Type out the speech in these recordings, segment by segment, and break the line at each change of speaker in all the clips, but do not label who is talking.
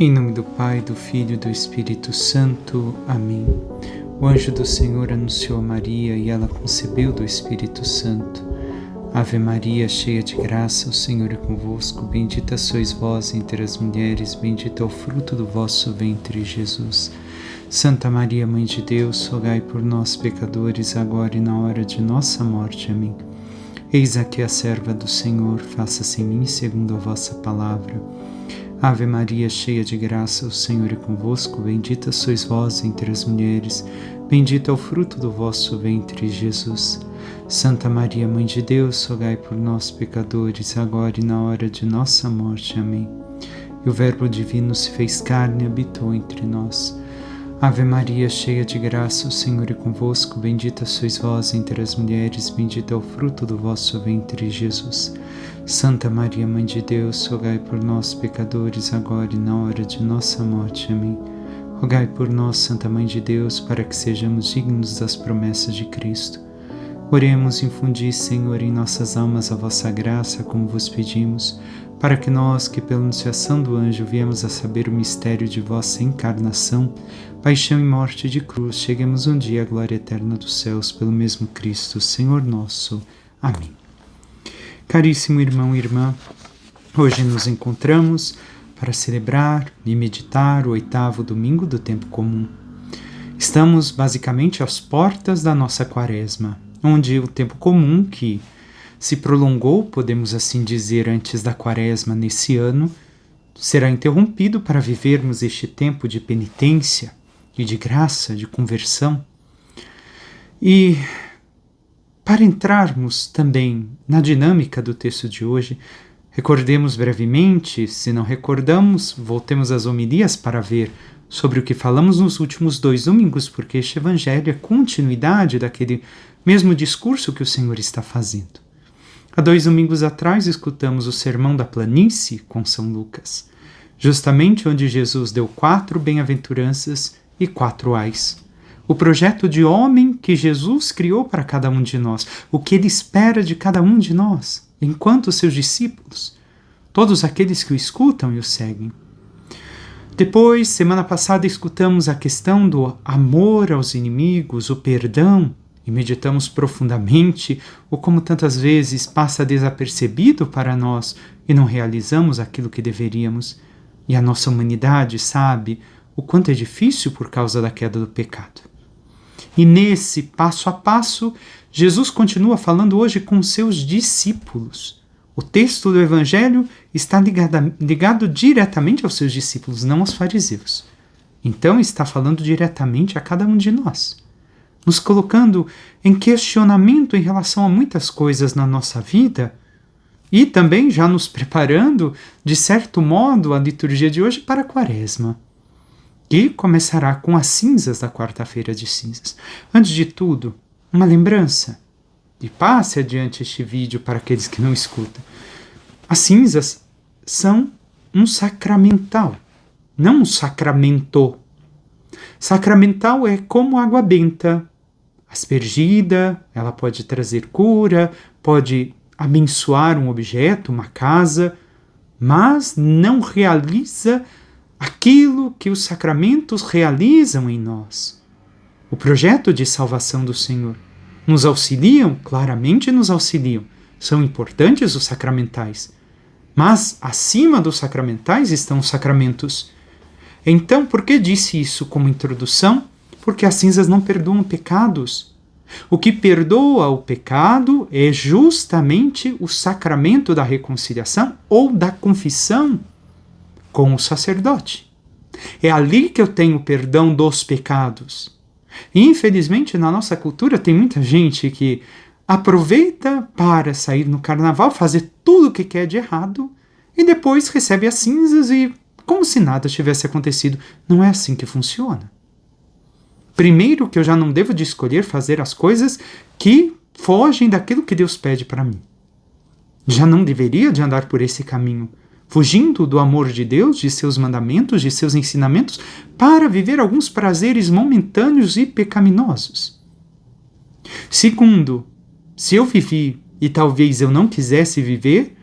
Em nome do Pai, do Filho e do Espírito Santo. Amém. O anjo do Senhor anunciou a Maria e ela concebeu do Espírito Santo. Ave Maria, cheia de graça, o Senhor é convosco. Bendita sois vós entre as mulheres, bendito é o fruto do vosso ventre, Jesus. Santa Maria, Mãe de Deus, rogai por nós, pecadores, agora e na hora de nossa morte. Amém. Eis aqui a serva do Senhor, faça-se em mim segundo a vossa palavra. Ave Maria, cheia de graça, o Senhor é convosco, bendita sois vós entre as mulheres, bendito é o fruto do vosso ventre, Jesus. Santa Maria, Mãe de Deus, rogai por nós, pecadores, agora e na hora de nossa morte. Amém. E o Verbo divino se fez carne e habitou entre nós. Ave Maria, cheia de graça, o Senhor é convosco, bendita sois vós entre as mulheres, bendito é o fruto do vosso ventre, Jesus. Santa Maria, Mãe de Deus, rogai por nós, pecadores, agora e na hora de nossa morte. Amém. Rogai por nós, Santa Mãe de Deus, para que sejamos dignos das promessas de Cristo. Oremos, infundi, Senhor, em nossas almas a vossa graça, como vos pedimos, para que nós, que pela anunciação do anjo viemos a saber o mistério de vossa encarnação, paixão e morte de cruz, cheguemos um dia à glória eterna dos céus, pelo mesmo Cristo, Senhor nosso. Amém. Caríssimo irmão e irmã, hoje nos encontramos para celebrar e meditar o 8º domingo do tempo comum. Estamos basicamente às portas da nossa quaresma, onde o tempo comum que se prolongou, podemos assim dizer, antes da quaresma nesse ano, será interrompido para vivermos este tempo de penitência e de graça, de conversão. E para entrarmos também na dinâmica do texto de hoje, recordemos brevemente, se não recordamos, voltemos às homilias para ver sobre o que falamos nos últimos 2 domingos, porque este evangelho é continuidade daquele mesmo discurso que o Senhor está fazendo. Há 2 domingos atrás escutamos o Sermão da Planície com São Lucas, justamente onde Jesus deu 4 bem-aventuranças e 4 ais. O projeto de homem que Jesus criou para cada um de nós, o que Ele espera de cada um de nós, enquanto seus discípulos, todos aqueles que o escutam e o seguem. Depois, semana passada, escutamos a questão do amor aos inimigos, o perdão, e meditamos profundamente o como tantas vezes passa desapercebido para nós e não realizamos aquilo que deveríamos. E a nossa humanidade sabe o quanto é difícil por causa da queda do pecado. E nesse passo a passo, Jesus continua falando hoje com seus discípulos. O texto do Evangelho está ligado diretamente aos seus discípulos, não aos fariseus. Então está falando diretamente a cada um de nós, nos colocando em questionamento em relação a muitas coisas na nossa vida e também já nos preparando, de certo modo, a liturgia de hoje para a Quaresma, que começará com as cinzas da quarta-feira de cinzas. Antes de tudo, uma lembrança, e passe adiante este vídeo para aqueles que não escutam. As cinzas são um sacramental, não um sacramento. Sacramental é como água benta, aspergida, ela pode trazer cura, pode abençoar um objeto, uma casa, mas não realiza aquilo que os sacramentos realizam em nós. O projeto de salvação do Senhor. Nos auxiliam? Claramente nos auxiliam. São importantes os sacramentais. Mas acima dos sacramentais estão os sacramentos. Então, por que disse isso como introdução? Porque as cinzas não perdoam pecados. O que perdoa o pecado é justamente o sacramento da reconciliação ou da confissão com o sacerdote. É ali que eu tenho o perdão dos pecados. E, infelizmente, na nossa cultura tem muita gente que aproveita para sair no carnaval, fazer tudo o que quer de errado e depois recebe as cinzas e como se nada tivesse acontecido. Não é assim que funciona. Primeiro, que eu já não devo de escolher fazer as coisas que fogem daquilo que Deus pede para mim. Já não deveria de andar por esse caminho, fugindo do amor de Deus, de seus mandamentos, de seus ensinamentos, para viver alguns prazeres momentâneos e pecaminosos. Segundo, se eu vivi e talvez eu não quisesse viver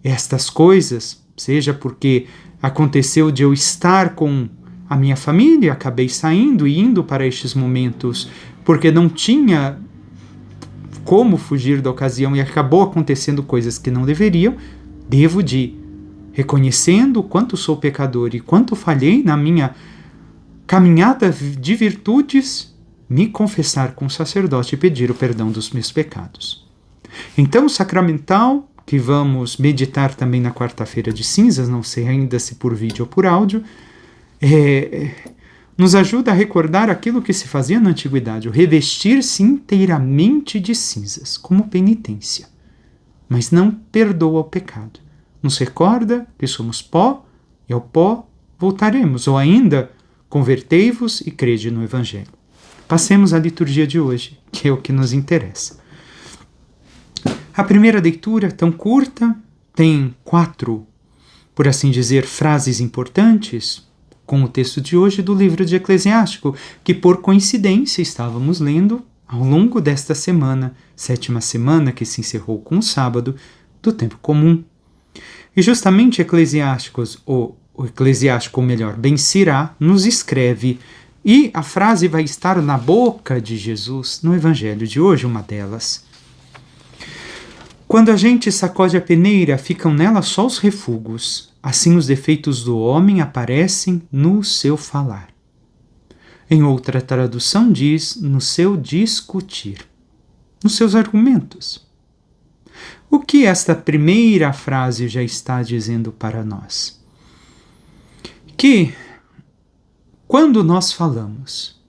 estas coisas seja porque aconteceu de eu estar com a minha família, acabei saindo e indo para estes momentos porque não tinha como fugir da ocasião e acabou acontecendo coisas que não deveriam, devo de, reconhecendo o quanto sou pecador e quanto falhei na minha caminhada de virtudes, me confessar com o sacerdote e pedir o perdão dos meus pecados. Então, o sacramental, que vamos meditar também na quarta-feira de cinzas, não sei ainda se por vídeo ou por áudio, nos ajuda a recordar aquilo que se fazia na antiguidade, o revestir-se inteiramente de cinzas, como penitência. Mas não perdoa o pecado. Nos recorda que somos pó e ao pó voltaremos, ou ainda, convertei-vos e crede no Evangelho. Passemos à liturgia de hoje, que é o que nos interessa. A primeira leitura, tão curta, tem 4, por assim dizer, frases importantes, com o texto de hoje do livro de Eclesiástico, que por coincidência estávamos lendo ao longo desta semana, 7ª semana que se encerrou com o sábado, do tempo comum. E justamente Eclesiásticos, o Eclesiástico, ou melhor, Ben Sirá, nos escreve, e a frase vai estar na boca de Jesus no Evangelho de hoje, uma delas. Quando a gente sacode a peneira, ficam nela só os refugos. Assim os defeitos do homem aparecem no seu falar. Em outra tradução diz, no seu discutir, nos seus argumentos. O que esta primeira frase já está dizendo para nós? Que, quando nós falamos,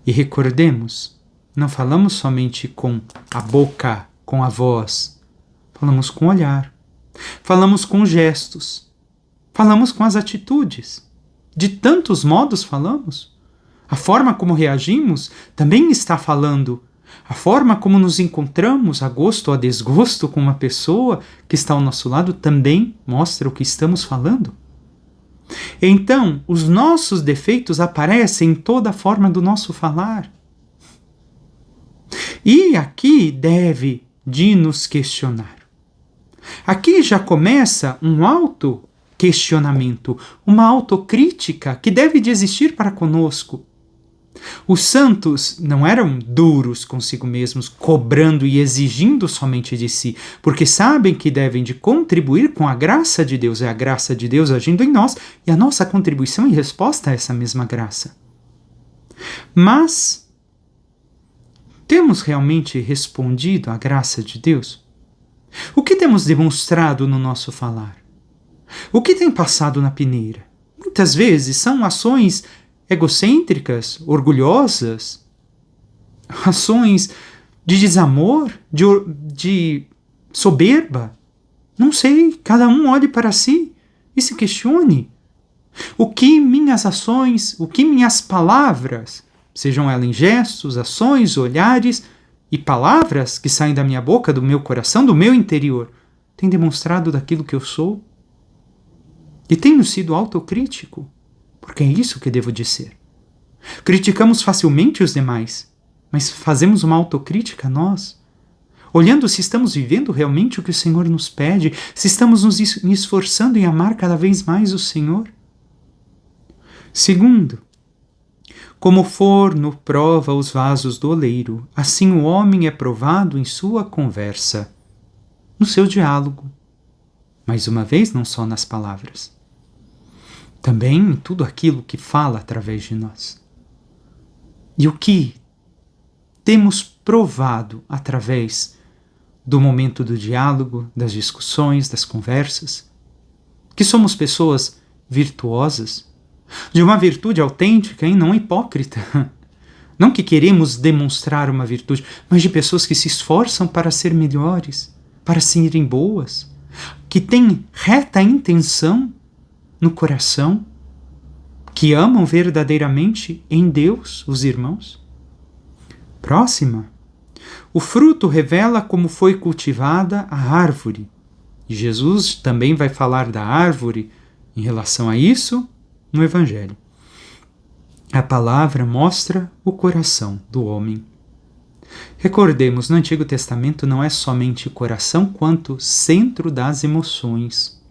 e recordemos, não falamos somente com a boca, com a voz, falamos com o olhar, falamos com gestos, falamos com as atitudes. De tantos modos falamos. A forma como reagimos também está falando. A forma como nos encontramos, a gosto ou a desgosto, com uma pessoa que está ao nosso lado também mostra o que estamos falando. Então, os nossos defeitos aparecem em toda a forma do nosso falar. E aqui deve de nos questionar. Aqui já começa um auto-questionamento, uma autocrítica que deve de existir para conosco. Os santos não eram duros consigo mesmos, cobrando e exigindo somente de si, porque sabem que devem de contribuir com a graça de Deus, é a graça de Deus agindo em nós, e a nossa contribuição em resposta a essa mesma graça. Mas temos realmente respondido à graça de Deus? O que temos demonstrado no nosso falar? O que tem passado na peneira? Muitas vezes são ações egocêntricas, orgulhosas, ações de desamor, de soberba. Não sei, cada um olhe para si e se questione. O que minhas ações, o que minhas palavras, sejam elas em gestos, ações, olhares e palavras que saem da minha boca, do meu coração, do meu interior, têm demonstrado daquilo que eu sou? E tenho sido autocrítico, porque é isso que devo de ser. Criticamos facilmente os demais, mas fazemos uma autocrítica a nós, olhando se estamos vivendo realmente o que o Senhor nos pede, se estamos nos esforçando em amar cada vez mais o Senhor. Segundo, como o forno prova os vasos do oleiro, assim o homem é provado em sua conversa, no seu diálogo. Mais uma vez, não só nas palavras, também em tudo aquilo que fala através de nós. E o que temos provado através do momento do diálogo, das discussões, das conversas? Que somos pessoas virtuosas, de uma virtude autêntica e não hipócrita. Não que queremos demonstrar uma virtude, mas de pessoas que se esforçam para ser melhores, para serem boas, que têm reta intenção no coração, que amam verdadeiramente em Deus os irmãos. Próxima. O fruto revela como foi cultivada a árvore. E Jesus também vai falar da árvore em relação a isso no Evangelho. A palavra mostra o coração do homem. Recordemos, no Antigo Testamento não é somente o coração quanto centro das emoções.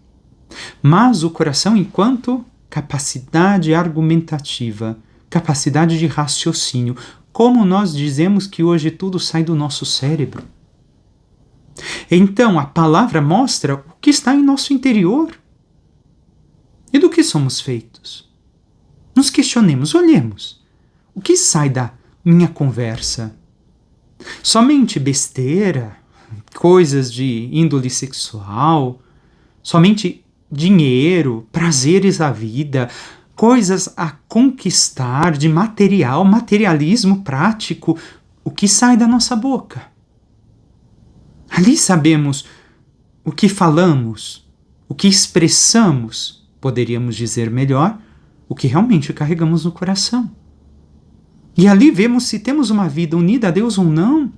mas o coração enquanto capacidade argumentativa, capacidade de raciocínio. Como nós dizemos que hoje tudo sai do nosso cérebro. Então, a palavra mostra o que está em nosso interior. E do que somos feitos? Nos questionemos, olhemos. O que sai da minha conversa? Somente besteira, coisas de índole sexual, somente dinheiro, prazeres da vida, coisas a conquistar de materialismo prático, o que sai da nossa boca. Ali sabemos o que falamos, o que expressamos, poderíamos dizer melhor, o que realmente carregamos no coração. E ali vemos se temos uma vida unida a Deus ou não.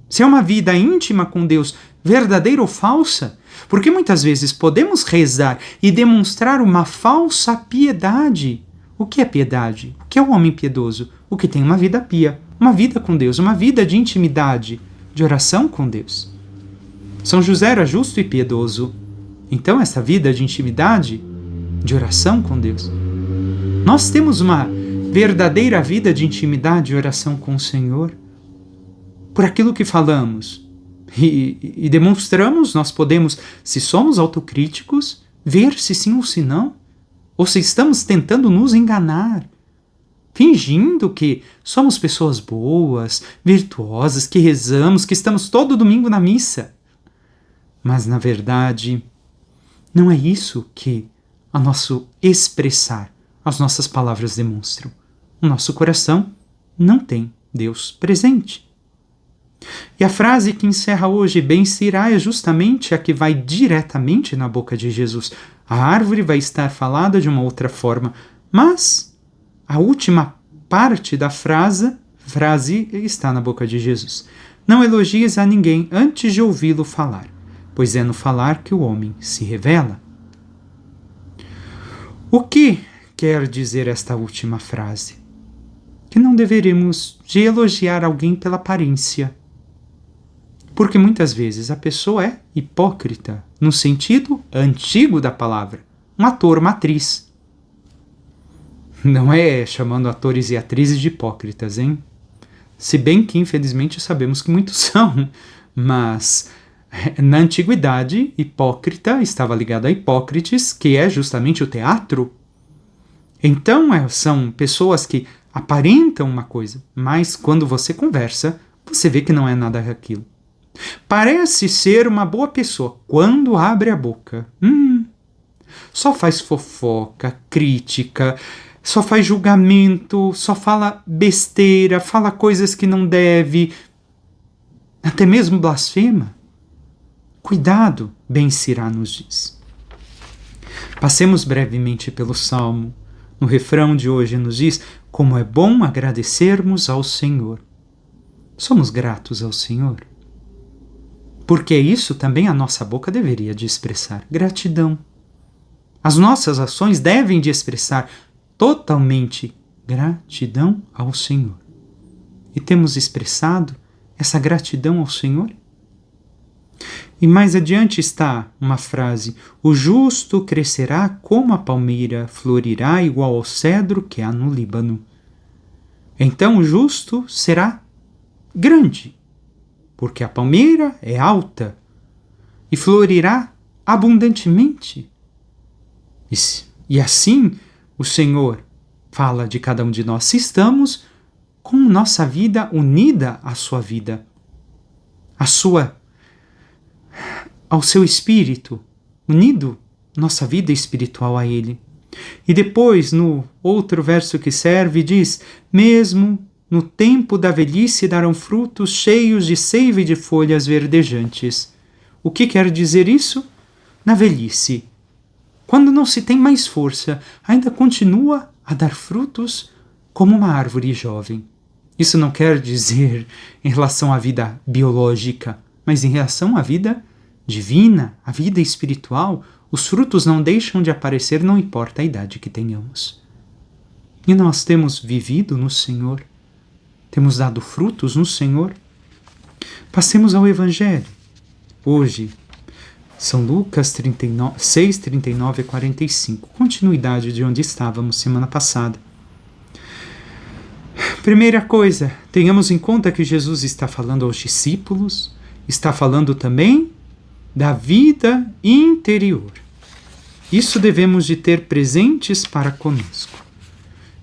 Se é uma vida íntima com Deus, verdadeira ou falsa. Porque muitas vezes podemos rezar e demonstrar uma falsa piedade. O que é piedade? O que é o homem piedoso? O que tem uma vida pia, uma vida com Deus, uma vida de intimidade, de oração com Deus. São José era justo e piedoso. Então essa vida de intimidade, de oração com Deus. Nós temos uma verdadeira vida de intimidade e oração com o Senhor. Por aquilo que falamos e demonstramos, nós podemos, se somos autocríticos, ver se sim ou se não, ou se estamos tentando nos enganar, fingindo que somos pessoas boas, virtuosas, que rezamos, que estamos todo domingo na missa. Mas, na verdade, não é isso que a nosso expressar, as nossas palavras demonstram. O nosso coração não tem Deus presente. E a frase que encerra hoje, bem se irá, é justamente a que vai diretamente na boca de Jesus. A árvore vai estar falada de uma outra forma, mas a última parte da frase está na boca de Jesus. Não elogies a ninguém antes de ouvi-lo falar, pois é no falar que o homem se revela. O que quer dizer esta última frase? Que não deveremos de elogiar alguém pela aparência. Porque muitas vezes a pessoa é hipócrita, no sentido antigo da palavra. Um ator, uma atriz. Não é chamando atores e atrizes de hipócritas, hein? Se bem que, infelizmente, sabemos que muitos são. Mas, na antiguidade, hipócrita estava ligado a Hipócrates, que é justamente o teatro. Então, são pessoas que aparentam uma coisa, mas quando você conversa, você vê que não é nada aquilo. Parece ser uma boa pessoa quando abre a boca. Só faz fofoca, crítica, só faz julgamento, só fala besteira, fala coisas que não deve, até mesmo blasfema. Cuidado, bem se irá nos diz. Passemos brevemente pelo Salmo. No refrão de hoje nos diz: como é bom agradecermos ao Senhor. Somos gratos ao Senhor? Porque isso também a nossa boca deveria de expressar gratidão. As nossas ações devem de expressar totalmente gratidão ao Senhor. E temos expressado essa gratidão ao Senhor? E mais adiante está uma frase: o justo crescerá como a palmeira, florirá igual ao cedro que há no Líbano. Então o justo será grande, porque a palmeira é alta e florirá abundantemente. E assim o Senhor fala de cada um de nós, se estamos com nossa vida unida à sua vida, ao seu espírito, unido nossa vida espiritual a ele. E depois, no outro verso que serve, diz: mesmo no tempo da velhice darão frutos cheios de seiva e de folhas verdejantes. O que quer dizer isso? Na velhice, quando não se tem mais força, ainda continua a dar frutos como uma árvore jovem. Isso não quer dizer em relação à vida biológica, mas em relação à vida divina, à vida espiritual. Os frutos não deixam de aparecer, não importa a idade que tenhamos. E nós temos vivido no Senhor, temos dado frutos no Senhor. Passemos ao Evangelho. Hoje, São Lucas 6, 39 a 45. Continuidade de onde estávamos semana passada. Primeira coisa, tenhamos em conta que Jesus está falando aos discípulos, está falando também da vida interior. Isso devemos de ter presentes para conosco.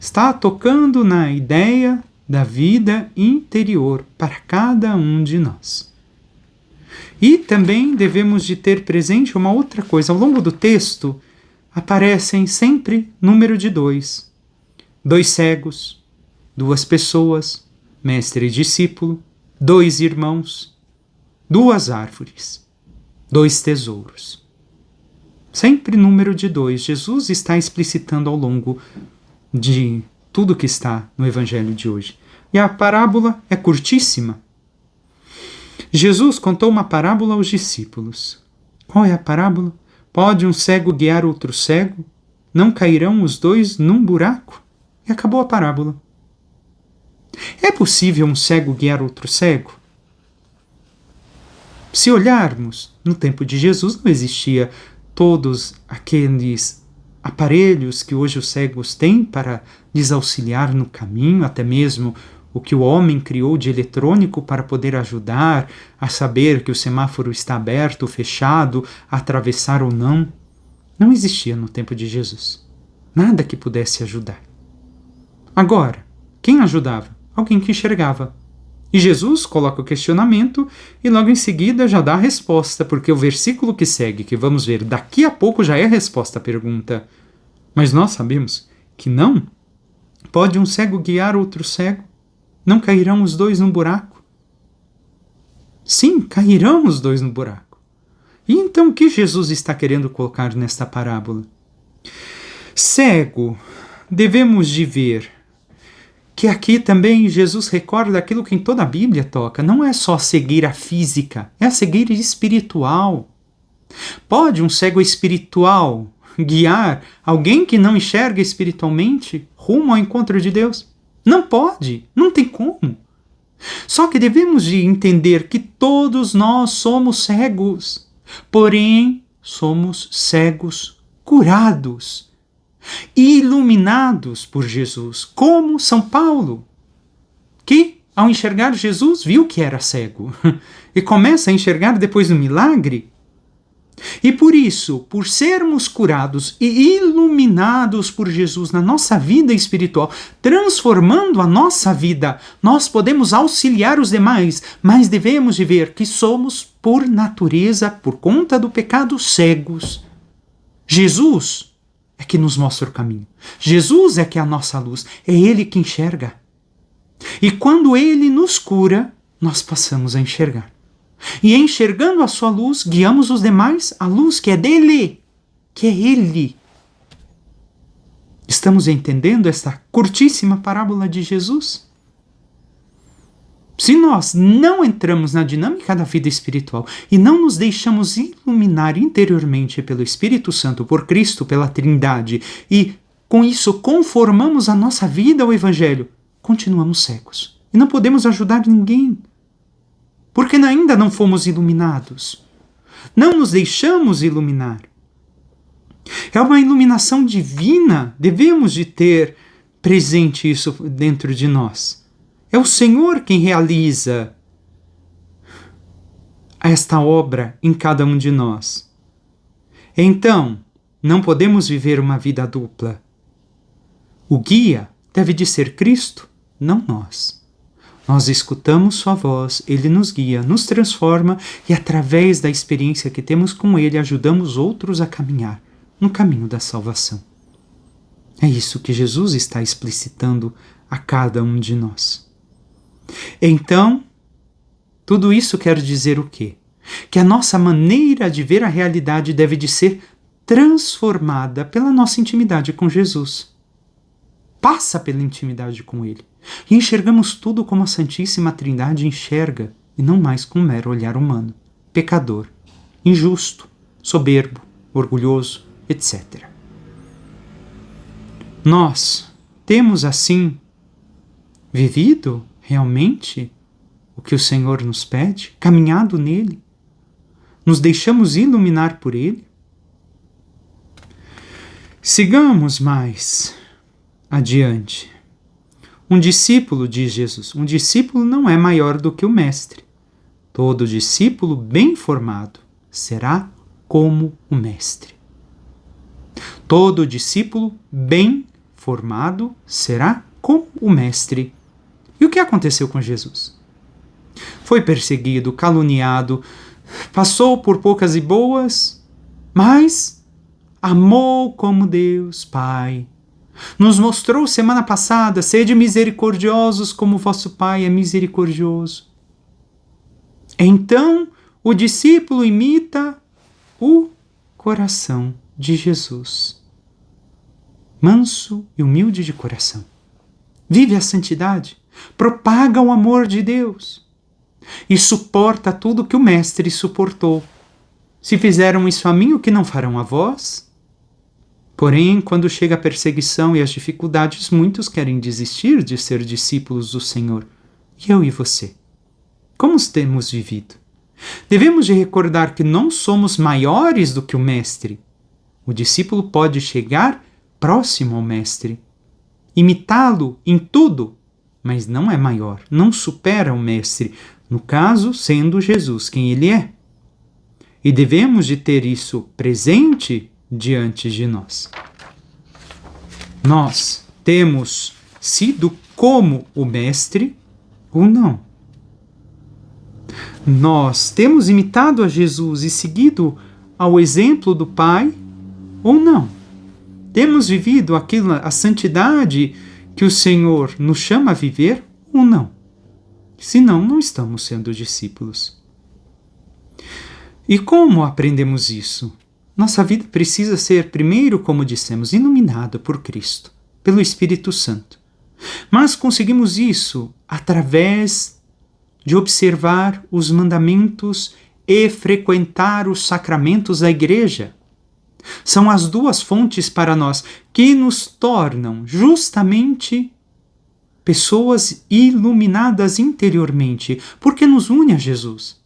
Está tocando na ideia da vida interior para cada um de nós. E também devemos de ter presente uma outra coisa. Ao longo do texto, aparecem sempre número de 2. 2 cegos, 2 pessoas, mestre e discípulo, 2 irmãos, 2 árvores, 2 tesouros. Sempre número de 2. Jesus está explicitando ao longo de tudo que está no Evangelho de hoje. E a parábola é curtíssima. Jesus contou uma parábola aos discípulos. Qual é a parábola? Pode um cego guiar outro cego? Não cairão os 2 num buraco? E acabou a parábola. É possível um cego guiar outro cego? Se olharmos, no tempo de Jesus não existia todos aqueles aparelhos que hoje os cegos têm para lhes auxiliar no caminho, até mesmo o que o homem criou de eletrônico para poder ajudar a saber que o semáforo está aberto ou fechado, atravessar ou não. Não existia no tempo de Jesus. Nada que pudesse ajudar. Agora, quem ajudava? Alguém que enxergava. E Jesus coloca o questionamento e logo em seguida já dá a resposta, porque o versículo que segue, que vamos ver daqui a pouco, já é a resposta à pergunta. Mas nós sabemos que não. Pode um cego guiar outro cego? Não cairão os 2 no buraco? Sim, cairão os 2 no buraco. E então o que Jesus está querendo colocar nesta parábola? Cego, devemos de ver que aqui também Jesus recorda aquilo que em toda a Bíblia toca. Não é só a cegueira física, é a cegueira espiritual. Pode um cego espiritual guiar alguém que não enxerga espiritualmente rumo ao encontro de Deus? Não pode, não tem como. Só que devemos de entender que todos nós somos cegos, porém somos cegos curados, iluminados por Jesus, como São Paulo, que ao enxergar Jesus viu que era cego e começa a enxergar depois do milagre. E por isso, por sermos curados e iluminados por Jesus na nossa vida espiritual, transformando a nossa vida, nós podemos auxiliar os demais, mas devemos de ver que somos, por natureza, por conta do pecado, cegos. Jesus é que nos mostra o caminho. Jesus é que é a nossa luz. É Ele que enxerga. E quando Ele nos cura, nós passamos a enxergar. E enxergando a sua luz, guiamos os demais à luz que é dele, que é Ele. Estamos entendendo esta curtíssima parábola de Jesus? Se nós não entramos na dinâmica da vida espiritual e não nos deixamos iluminar interiormente pelo Espírito Santo, por Cristo, pela Trindade, e com isso conformamos a nossa vida ao Evangelho, continuamos cegos. E não podemos ajudar ninguém. Porque ainda não fomos iluminados. Não nos deixamos iluminar. É uma iluminação divina. Devemos de ter presente isso dentro de nós. É o Senhor quem realiza esta obra em cada um de nós. Então, não podemos viver uma vida dupla. O guia deve de ser Cristo, não nós. Nós escutamos sua voz, Ele nos guia, nos transforma e através da experiência que temos com Ele ajudamos outros a caminhar no caminho da salvação. É isso que Jesus está explicitando a cada um de nós. Então, tudo isso quer dizer o quê? Que a nossa maneira de ver a realidade deve de ser transformada pela nossa intimidade com Jesus. Passa pela intimidade com Ele. E enxergamos tudo como a Santíssima Trindade enxerga, e não mais com um mero olhar humano, pecador, injusto, soberbo, orgulhoso, etc. Nós temos assim vivido realmente o que o Senhor nos pede, caminhado nele? Nos deixamos iluminar por Ele? Sigamos mais adiante. Um discípulo, diz Jesus, um discípulo não é maior do que o mestre. Todo discípulo bem formado será como o mestre. Todo discípulo bem formado será como o mestre. E o que aconteceu com Jesus? Foi perseguido, caluniado, passou por poucas e boas, mas amou como Deus Pai. Nos mostrou semana passada: sede misericordiosos como vosso Pai é misericordioso. Então o discípulo imita o coração de Jesus. Manso e humilde de coração. Vive a santidade, propaga o amor de Deus e suporta tudo que o Mestre suportou. Se fizeram isso a mim, o que não farão a vós? Porém, quando chega a perseguição e as dificuldades, muitos querem desistir de ser discípulos do Senhor. E eu e você? Como temos vivido? Devemos de recordar que não somos maiores do que o Mestre. O discípulo pode chegar próximo ao Mestre, imitá-lo em tudo, mas não é maior, não supera o Mestre, no caso, sendo Jesus quem Ele é. E devemos de ter isso presente diante de nós. Nós temos sido como o Mestre ou não? Nós temos imitado a Jesus e seguido ao exemplo do Pai ou não? Temos vivido a santidade que o Senhor nos chama a viver ou não? Senão, não estamos sendo discípulos. E como aprendemos isso? Nossa vida precisa ser, primeiro, como dissemos, iluminada por Cristo, pelo Espírito Santo. Mas conseguimos isso através de observar os mandamentos e frequentar os sacramentos da Igreja. São as duas fontes para nós que nos tornam justamente pessoas iluminadas interiormente, porque nos une a Jesus.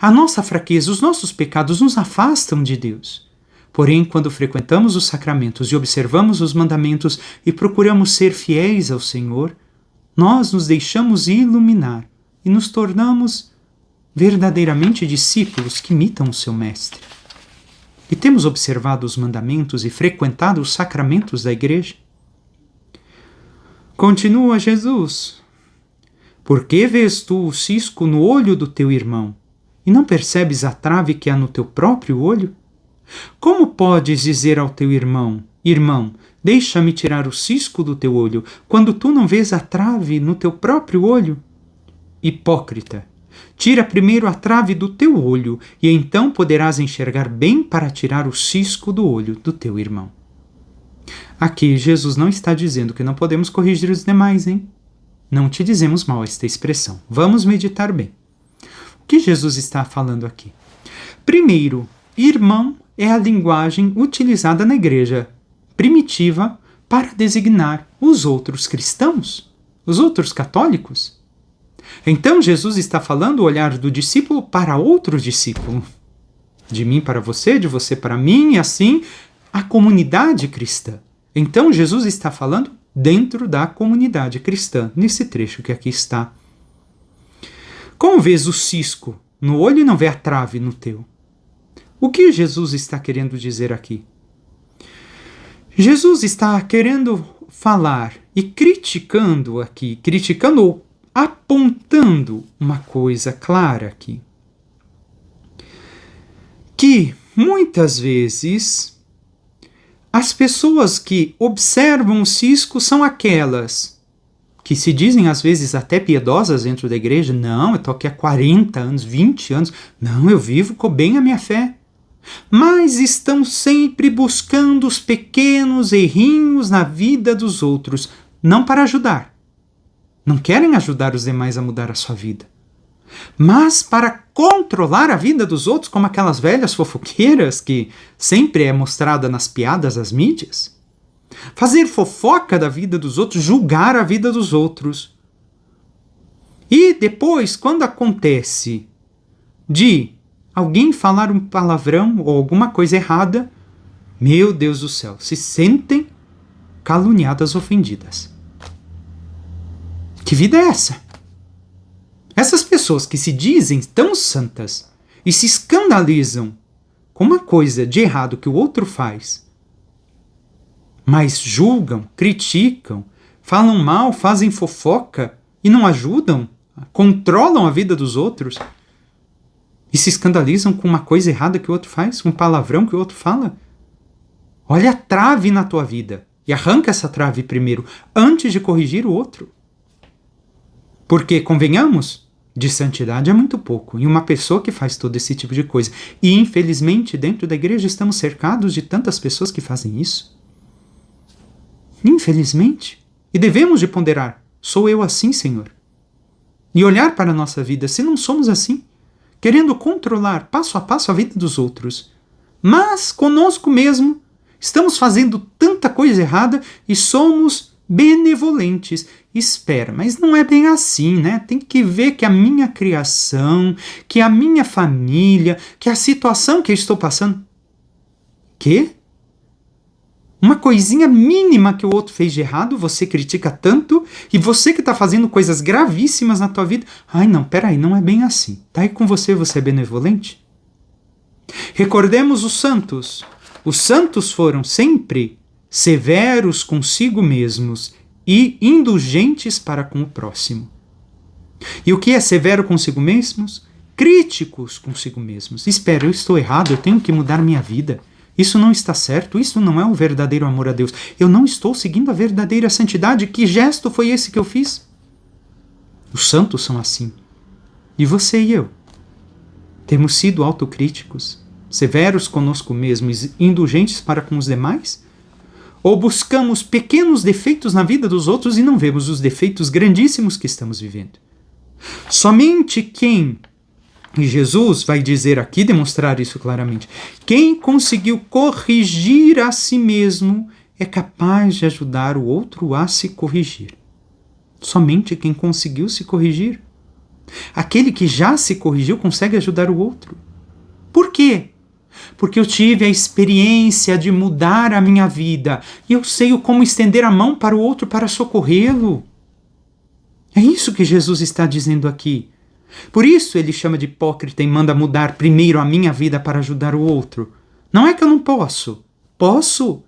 A nossa fraqueza, os nossos pecados nos afastam de Deus. Porém, quando frequentamos os sacramentos e observamos os mandamentos e procuramos ser fiéis ao Senhor, nós nos deixamos iluminar e nos tornamos verdadeiramente discípulos que imitam o seu Mestre. E temos observado os mandamentos e frequentado os sacramentos da Igreja? Continua Jesus. Por que vês tu o cisco no olho do teu irmão e não percebes a trave que há no teu próprio olho? Como podes dizer ao teu irmão: irmão, deixa-me tirar o cisco do teu olho, quando tu não vês a trave no teu próprio olho? Hipócrita, tira primeiro a trave do teu olho, e então poderás enxergar bem para tirar o cisco do olho do teu irmão. Aqui Jesus não está dizendo que não podemos corrigir os demais, hein? Não te dizemos mal esta expressão. Vamos meditar bem. O que Jesus está falando aqui? Primeiro, irmão é a linguagem utilizada na igreja primitiva para designar os outros cristãos, os outros católicos. Então Jesus está falando o olhar do discípulo para outro discípulo. De mim para você, de você para mim, e assim a comunidade cristã. Então Jesus está falando dentro da comunidade cristã, nesse trecho que aqui está. Como vês o cisco no olho e não vê a trave no teu? O que Jesus está querendo dizer aqui? Jesus está querendo falar e criticando ou apontando uma coisa clara aqui. Que muitas vezes as pessoas que observam o cisco são aquelas que se dizem às vezes até piedosas dentro da igreja. Não, eu estou aqui há 40 anos, 20 anos. Não, eu vivo com bem a minha fé. Mas estão sempre buscando os pequenos errinhos na vida dos outros, não para ajudar. Não querem ajudar os demais a mudar a sua vida, mas para controlar a vida dos outros, como aquelas velhas fofoqueiras que sempre é mostrada nas piadas das mídias. Fazer fofoca da vida dos outros, julgar a vida dos outros. E depois, quando acontece de alguém falar um palavrão ou alguma coisa errada, meu Deus do céu, se sentem caluniadas, ofendidas. Que vida é essa? Essas pessoas que se dizem tão santas e se escandalizam com uma coisa de errado que o outro faz, mas julgam, criticam, falam mal, fazem fofoca e não ajudam, controlam a vida dos outros e se escandalizam com uma coisa errada que o outro faz, um palavrão que o outro fala. Olha a trave na tua vida e arranca essa trave primeiro, antes de corrigir o outro. Porque, convenhamos, de santidade é muito pouco em uma pessoa que faz todo esse tipo de coisa. E, infelizmente, dentro da igreja estamos cercados de tantas pessoas que fazem isso. Infelizmente. E devemos de ponderar, sou eu assim, Senhor? E olhar para a nossa vida, se não somos assim, querendo controlar passo a passo a vida dos outros, mas conosco mesmo estamos fazendo tanta coisa errada e somos benevolentes. Espera, mas não é bem assim, né? Tem que ver que a minha criação, que a minha família, que a situação que eu estou passando... Quê? Uma coisinha mínima que o outro fez de errado, você critica tanto, e você que está fazendo coisas gravíssimas na tua vida... Ai, não, peraí, não é bem assim. Tá aí com você, você é benevolente? Recordemos os santos. Os santos foram sempre severos consigo mesmos e indulgentes para com o próximo. E o que é severo consigo mesmos? Críticos consigo mesmos. Espera, eu estou errado, eu tenho que mudar minha vida. Isso não está certo, isso não é o verdadeiro amor a Deus. Eu não estou seguindo a verdadeira santidade. Que gesto foi esse que eu fiz? Os santos são assim. E você e eu? Temos sido autocríticos, severos conosco mesmos, indulgentes para com os demais? Ou buscamos pequenos defeitos na vida dos outros e não vemos os defeitos grandíssimos que estamos vivendo? Somente quem, e Jesus vai dizer aqui, demonstrar isso claramente, quem conseguiu corrigir a si mesmo é capaz de ajudar o outro a se corrigir. Somente quem conseguiu se corrigir. Aquele que já se corrigiu consegue ajudar o outro. Por quê? Porque eu tive a experiência de mudar a minha vida e eu sei como estender a mão para o outro para socorrê-lo. É isso que Jesus está dizendo aqui. Por isso ele chama de hipócrita e manda mudar primeiro a minha vida para ajudar o outro. Não é que eu não posso. Posso.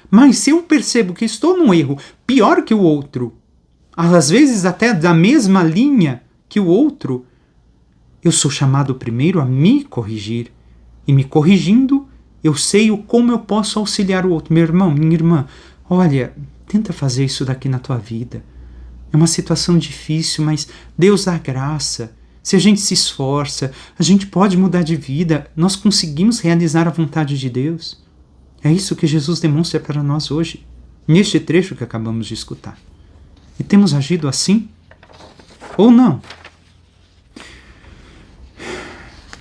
Mas se eu percebo que estou num erro pior que o outro, às vezes até da mesma linha que o outro, eu sou chamado primeiro a me corrigir. E me corrigindo, eu sei como eu posso auxiliar o outro. Meu irmão, minha irmã, olha, tenta fazer isso daqui na tua vida. É uma situação difícil, mas Deus dá graça. Se a gente se esforça, a gente pode mudar de vida. Nós conseguimos realizar a vontade de Deus. É isso que Jesus demonstra para nós hoje, neste trecho que acabamos de escutar. E temos agido assim? Ou não?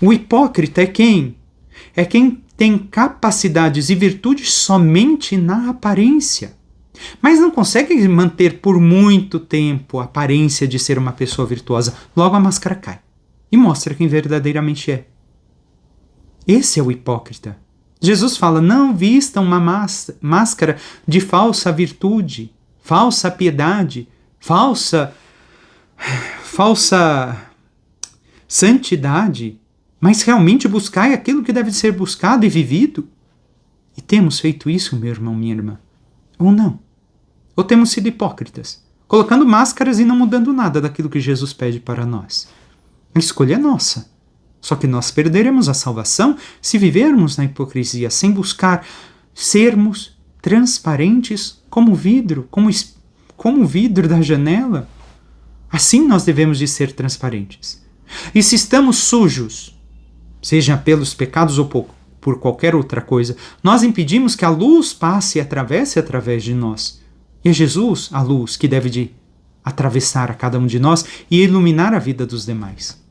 O hipócrita é quem? É quem tem capacidades e virtudes somente na aparência, mas não consegue manter por muito tempo a aparência de ser uma pessoa virtuosa. Logo a máscara cai e mostra quem verdadeiramente é. Esse é o hipócrita. Jesus fala, não vistam uma máscara de falsa virtude, falsa piedade, falsa santidade, mas realmente buscai aquilo que deve ser buscado e vivido. E temos feito isso, meu irmão, minha irmã? Ou não? Ou temos sido hipócritas, colocando máscaras e não mudando nada daquilo que Jesus pede para nós? A escolha é nossa. Só que nós perderemos a salvação se vivermos na hipocrisia, sem buscar sermos transparentes como vidro, como o vidro da janela. Assim nós devemos de ser transparentes. E se estamos sujos, seja pelos pecados ou por qualquer outra coisa, nós impedimos que a luz passe e atravesse através de nós. E é Jesus, a luz, que deve de atravessar a cada um de nós e iluminar a vida dos demais.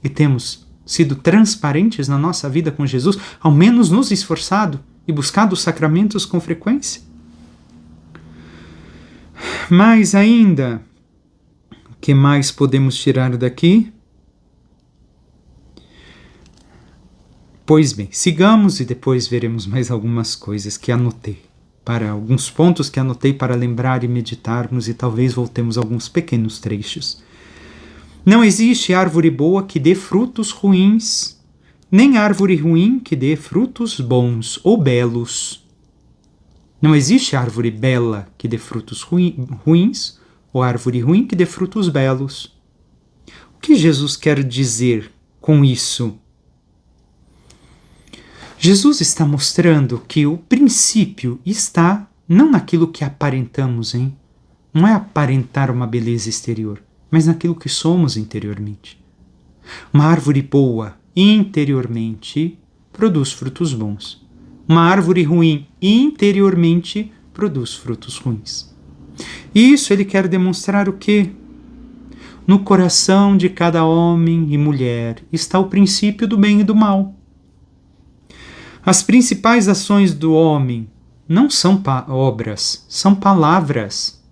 E temos sido transparentes na nossa vida com Jesus, ao menos nos esforçado e buscado os sacramentos com frequência? Mas ainda, o que mais podemos tirar daqui? Pois bem, sigamos e depois veremos mais algumas coisas que anotei, para alguns pontos que anotei para lembrar e meditarmos, e talvez voltemos a alguns pequenos trechos. Não existe árvore boa que dê frutos ruins, nem árvore ruim que dê frutos bons ou belos. Não existe árvore bela que dê frutos ruins, ou árvore ruim que dê frutos belos. O que Jesus quer dizer com isso? Jesus está mostrando que o princípio está não naquilo que aparentamos, hein? Não é aparentar uma beleza exterior, mas naquilo que somos interiormente. Uma árvore boa interiormente produz frutos bons. Uma árvore ruim interiormente produz frutos ruins. E isso ele quer demonstrar o quê? No coração de cada homem e mulher está o princípio do bem e do mal. As principais ações do homem não são obras, são palavras,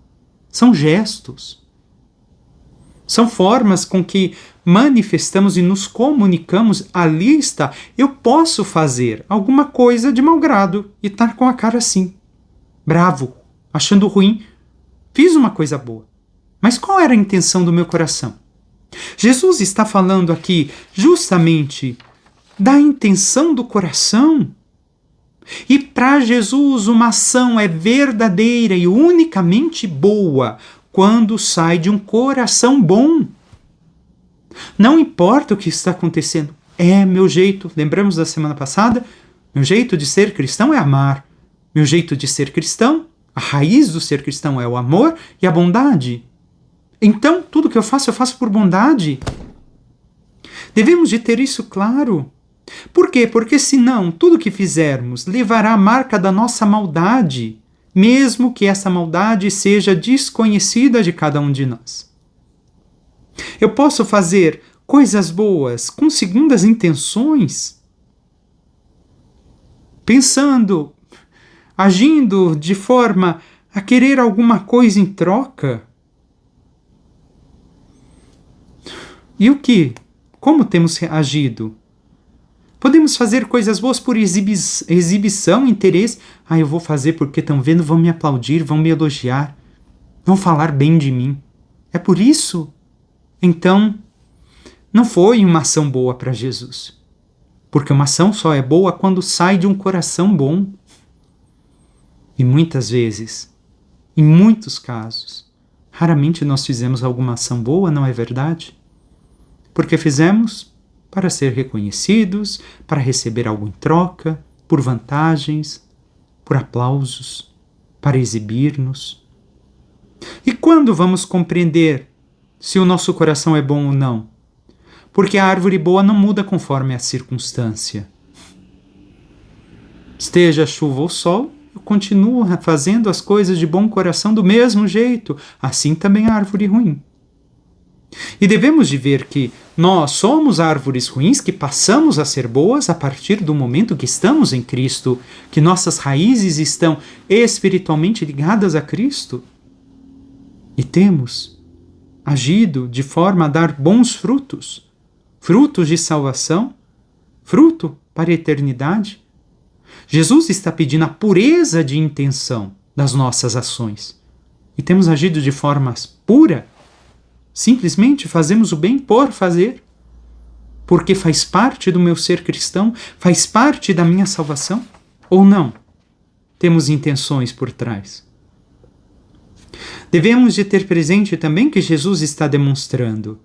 são gestos, são formas com que manifestamos e nos comunicamos. Ali está, eu posso fazer alguma coisa de mau grado e estar com a cara assim, bravo, achando ruim. Fiz uma coisa boa, mas qual era a intenção do meu coração? Jesus está falando aqui justamente da intenção do coração. E para Jesus uma ação é verdadeira e unicamente boa quando sai de um coração bom. Não importa o que está acontecendo, é meu jeito. Lembramos da semana passada? Meu jeito de ser cristão é amar. Meu jeito de ser cristão, a raiz do ser cristão é o amor e a bondade. Então, tudo que eu faço por bondade. Devemos de ter isso claro. Por quê? Porque senão tudo que fizermos levará a marca da nossa maldade, mesmo que essa maldade seja desconhecida de cada um de nós. Eu posso fazer coisas boas com segundas intenções, pensando, agindo de forma a querer alguma coisa em troca. E o que? Como temos agido? Podemos fazer coisas boas por exibição, interesse. Eu vou fazer porque estão vendo, vão me aplaudir, vão me elogiar, vão falar bem de mim. É por isso? Então, não foi uma ação boa para Jesus. Porque uma ação só é boa quando sai de um coração bom. E muitas vezes, em muitos casos, raramente nós fizemos alguma ação boa, não é verdade? Porque fizemos para ser reconhecidos, para receber algo em troca, por vantagens, por aplausos, para exibir-nos. E quando vamos compreender se o nosso coração é bom ou não? Porque a árvore boa não muda conforme a circunstância. Esteja chuva ou sol, eu continuo fazendo as coisas de bom coração do mesmo jeito. Assim também a árvore ruim. E devemos de ver que nós somos árvores ruins que passamos a ser boas a partir do momento que estamos em Cristo, que nossas raízes estão espiritualmente ligadas a Cristo. E temos agido de forma a dar bons frutos, frutos de salvação, fruto para a eternidade. Jesus está pedindo a pureza de intenção das nossas ações. E temos agido de forma pura. Simplesmente fazemos o bem por fazer, porque faz parte do meu ser cristão, faz parte da minha salvação, ou não? Temos intenções por trás. Devemos de ter presente também que Jesus está demonstrando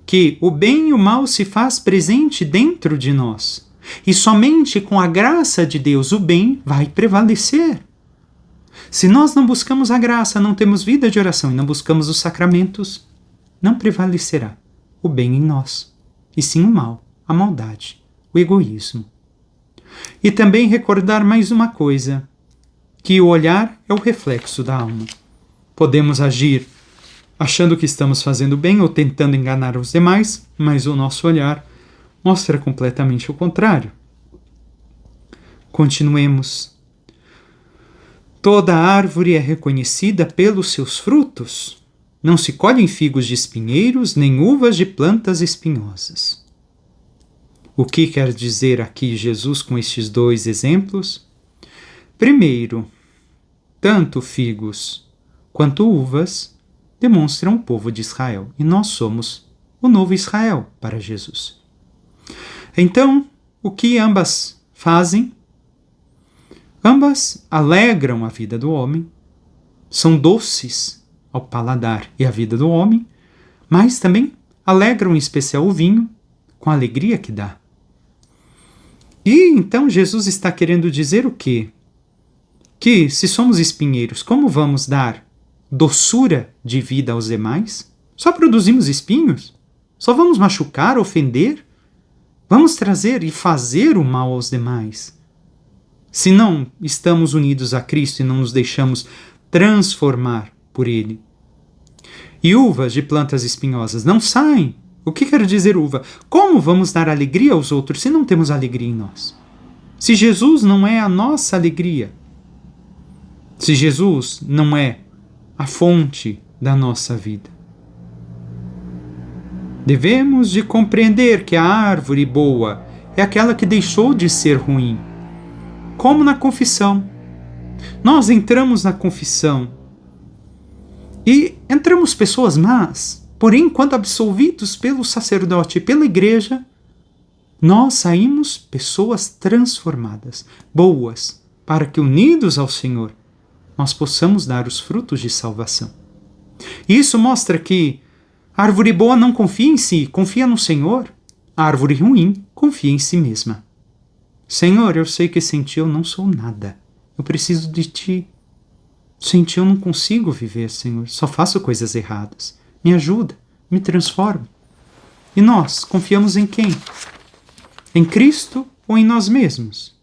que o bem e o mal se faz presente dentro de nós, e somente com a graça de Deus o bem vai prevalecer. Se nós não buscamos a graça, não temos vida de oração e não buscamos os sacramentos, não prevalecerá o bem em nós, e sim o mal, a maldade, o egoísmo. E também recordar mais uma coisa, que o olhar é o reflexo da alma. Podemos agir achando que estamos fazendo bem ou tentando enganar os demais, mas o nosso olhar mostra completamente o contrário. Continuemos. Toda árvore é reconhecida pelos seus frutos. Não se colhem figos de espinheiros, nem uvas de plantas espinhosas. O que quer dizer aqui Jesus com estes dois exemplos? Primeiro, tanto figos quanto uvas demonstram o povo de Israel, e nós somos o novo Israel para Jesus. Então, o que ambas fazem? Ambas alegram a vida do homem, são doces ao paladar e à vida do homem, mas também alegram em especial o vinho com a alegria que dá. E então Jesus está querendo dizer o quê? Que se somos espinheiros, como vamos dar doçura de vida aos demais? Só produzimos espinhos? Só vamos machucar, ofender? Vamos trazer e fazer o mal aos demais? Se não estamos unidos a Cristo e não nos deixamos transformar por Ele. E uvas de plantas espinhosas não saem. O que quer dizer uva? Como vamos dar alegria aos outros se não temos alegria em nós? Se Jesus não é a nossa alegria, se Jesus não é a fonte da nossa vida, devemos de compreender que a árvore boa é aquela que deixou de ser ruim, como na confissão. Nós entramos na confissão e entramos pessoas más, porém, quando absolvidos pelo sacerdote e pela igreja, nós saímos pessoas transformadas, boas, para que, unidos ao Senhor, nós possamos dar os frutos de salvação. Isso mostra que a árvore boa não confia em si, confia no Senhor. A árvore ruim confia em si mesma. Senhor, eu sei que sem ti eu não sou nada. Eu preciso de ti. Sem ti eu não consigo viver, Senhor. Só faço coisas erradas. Me ajuda, me transforma. E nós confiamos em quem? Em Cristo ou em nós mesmos?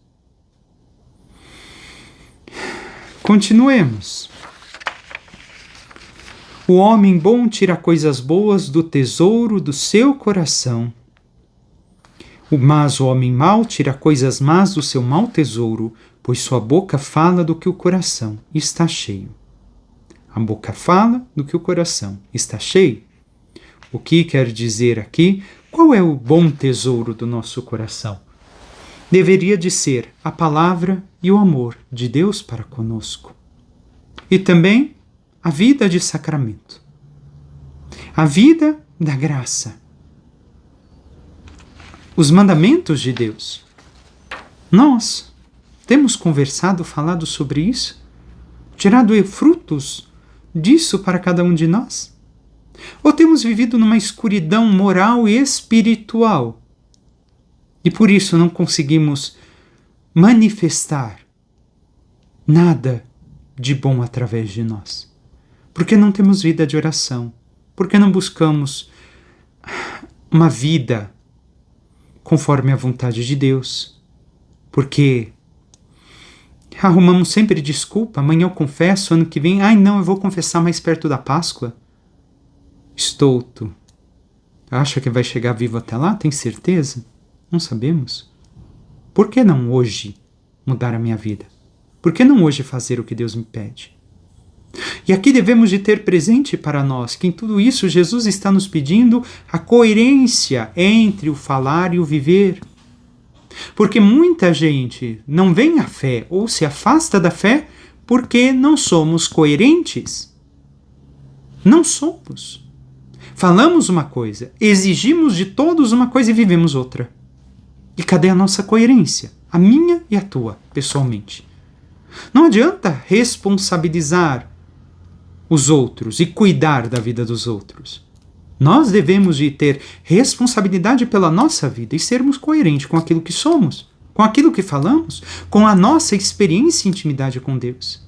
Continuemos. O homem bom tira coisas boas do tesouro do seu coração. Mas o homem mau tira coisas más do seu mau tesouro, pois sua boca fala do que o coração está cheio. A boca fala do que o coração está cheio. O que quer dizer aqui? Qual é o bom tesouro do nosso coração? Deveria de ser a palavra e o amor de Deus para conosco. E também a vida de sacramento. A vida da graça. Os mandamentos de Deus. Nós temos conversado, falado sobre isso? Tirado frutos disso para cada um de nós? Ou temos vivido numa escuridão moral e espiritual e por isso não conseguimos manifestar nada de bom através de nós? Porque não temos vida de oração? Porque não buscamos uma vida conforme a vontade de Deus? Porque arrumamos sempre desculpa. Amanhã eu confesso, ano que vem, não, eu vou confessar mais perto da Páscoa. Estouto. Acha que vai chegar vivo até lá? Tem certeza? Não sabemos. Por que não hoje mudar a minha vida? Por que não hoje fazer o que Deus me pede? E aqui devemos de ter presente para nós que em tudo isso Jesus está nos pedindo a coerência entre o falar e o viver. Porque muita gente não vem à fé ou se afasta da fé porque não somos coerentes. Não somos. Falamos uma coisa, exigimos de todos uma coisa e vivemos outra. E cadê a nossa coerência? A minha e a tua, pessoalmente. Não adianta responsabilizar os outros e cuidar da vida dos outros. Nós devemos de ter responsabilidade pela nossa vida e sermos coerentes com aquilo que somos, com aquilo que falamos, com a nossa experiência e intimidade com Deus,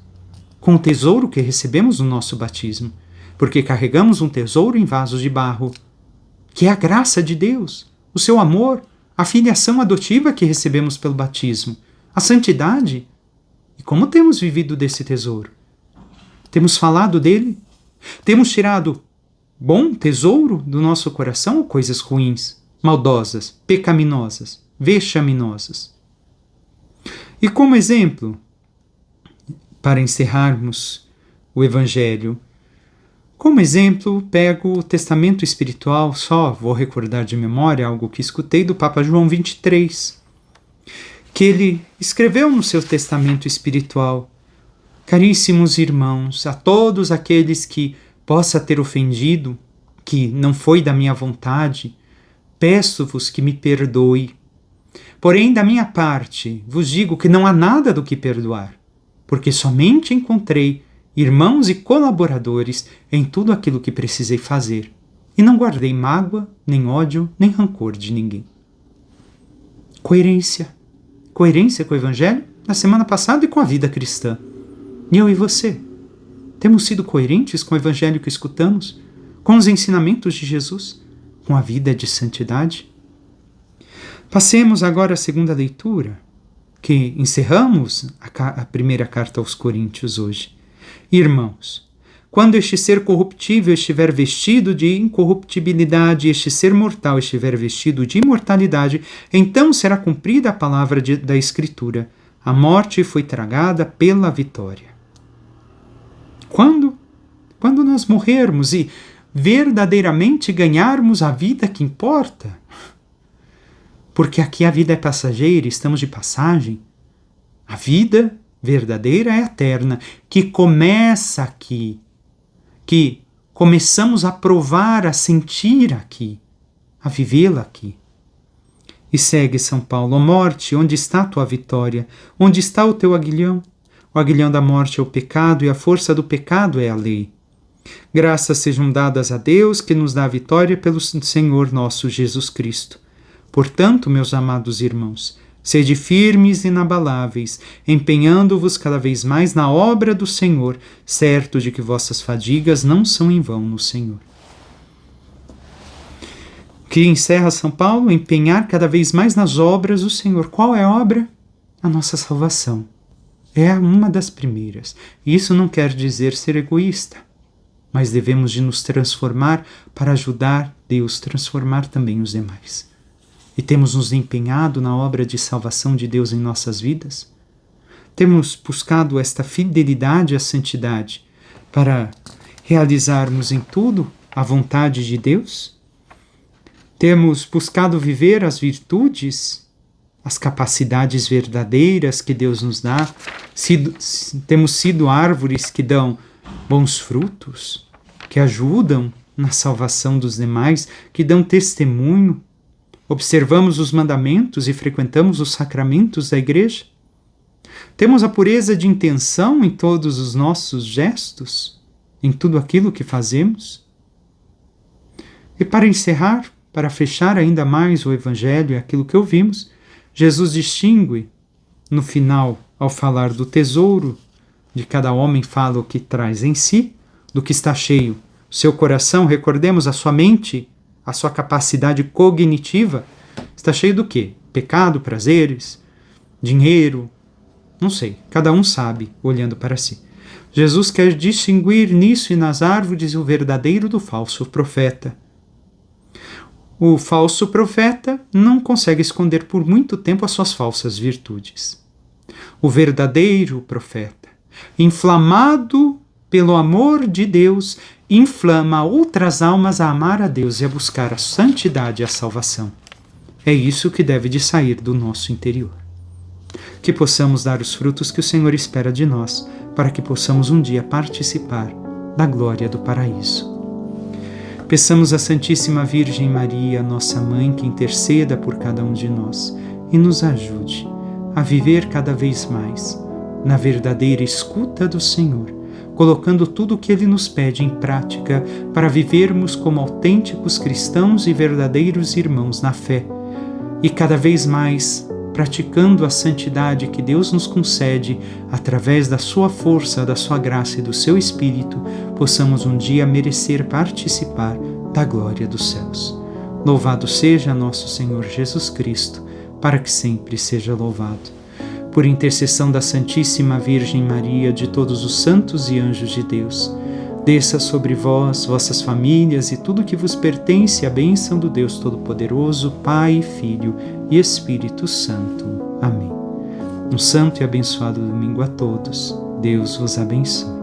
com o tesouro que recebemos no nosso batismo, porque carregamos um tesouro em vasos de barro, que é a graça de Deus, o seu amor, a filiação adotiva que recebemos pelo batismo, a santidade. E como temos vivido desse tesouro? Temos falado dele? Temos tirado bom tesouro do nosso coração ou coisas ruins, maldosas, pecaminosas, vexaminosas? E como exemplo, para encerrarmos o Evangelho, Como exemplo, pego o testamento espiritual, só vou recordar de memória algo que escutei do Papa João XXIII, que ele escreveu no seu testamento espiritual: caríssimos irmãos, a todos aqueles que possa ter ofendido, que não foi da minha vontade, peço-vos que me perdoe. Porém, da minha parte, vos digo que não há nada do que perdoar, porque somente encontrei irmãos e colaboradores em tudo aquilo que precisei fazer, e não guardei mágoa, nem ódio, nem rancor de ninguém. Coerência. Coerência com o Evangelho na semana passada e com a vida cristã. E eu e você? Temos sido coerentes com o Evangelho que escutamos? Com os ensinamentos de Jesus? Com a vida de santidade? Passemos agora à segunda leitura, que encerramos a primeira carta aos Coríntios hoje. Irmãos, quando este ser corruptível estiver vestido de incorruptibilidade e este ser mortal estiver vestido de imortalidade, então será cumprida a palavra da Escritura: a morte foi tragada pela vitória. Quando? Quando nós morrermos e verdadeiramente ganharmos a vida que importa. Porque aqui a vida é passageira, estamos de passagem. A vida verdadeira é eterna, que começa aqui, que começamos a provar, a sentir aqui, a vivê-la aqui. E segue São Paulo: ó morte, onde está a tua vitória? Onde está o teu aguilhão? O aguilhão da morte é o pecado e a força do pecado é a lei. Graças sejam dadas a Deus que nos dá a vitória pelo Senhor nosso Jesus Cristo. Portanto, meus amados irmãos, sede firmes e inabaláveis, empenhando-vos cada vez mais na obra do Senhor, certo de que vossas fadigas não são em vão no Senhor. Que encerra São Paulo: empenhar cada vez mais nas obras do Senhor. Qual é a obra? A nossa salvação. É uma das primeiras. Isso não quer dizer ser egoísta, mas devemos de nos transformar para ajudar Deus a transformar também os demais. E temos nos empenhado na obra de salvação de Deus em nossas vidas? Temos buscado esta fidelidade à santidade para realizarmos em tudo a vontade de Deus? Temos buscado viver as virtudes, as capacidades verdadeiras que Deus nos dá? Temos sido árvores que dão bons frutos, que ajudam na salvação dos demais, que dão testemunho? Observamos os mandamentos e frequentamos os sacramentos da igreja? Temos a pureza de intenção em todos os nossos gestos, em tudo aquilo que fazemos? E para encerrar, para fechar ainda mais o Evangelho e aquilo que ouvimos, Jesus distingue no final, ao falar do tesouro, de cada homem fala o que traz em si, do que está cheio o seu coração. Recordemos, a sua mente, a sua capacidade cognitiva está cheio do quê? Pecado, prazeres, dinheiro, não sei, cada um sabe, olhando para si. Jesus quer distinguir nisso e nas árvores o verdadeiro do falso profeta. O falso profeta não consegue esconder por muito tempo as suas falsas virtudes. O verdadeiro profeta, inflamado pelo amor de Deus, inflama outras almas a amar a Deus e a buscar a santidade e a salvação. É isso que deve de sair do nosso interior. Que possamos dar os frutos que o Senhor espera de nós, para que possamos um dia participar da glória do paraíso. Peçamos à Santíssima Virgem Maria, nossa Mãe, que interceda por cada um de nós e nos ajude a viver cada vez mais na verdadeira escuta do Senhor, colocando tudo o que Ele nos pede em prática para vivermos como autênticos cristãos e verdadeiros irmãos na fé, e cada vez mais praticando a santidade que Deus nos concede através da sua força, da sua graça e do seu Espírito, possamos um dia merecer participar da glória dos céus. Louvado seja nosso Senhor Jesus Cristo, para que sempre seja louvado. Por intercessão da Santíssima Virgem Maria, de todos os santos e anjos de Deus, desça sobre vós, vossas famílias e tudo que vos pertence a bênção do Deus Todo-Poderoso, Pai, Filho e Espírito Santo. Amém. Um santo e abençoado domingo a todos. Deus vos abençoe.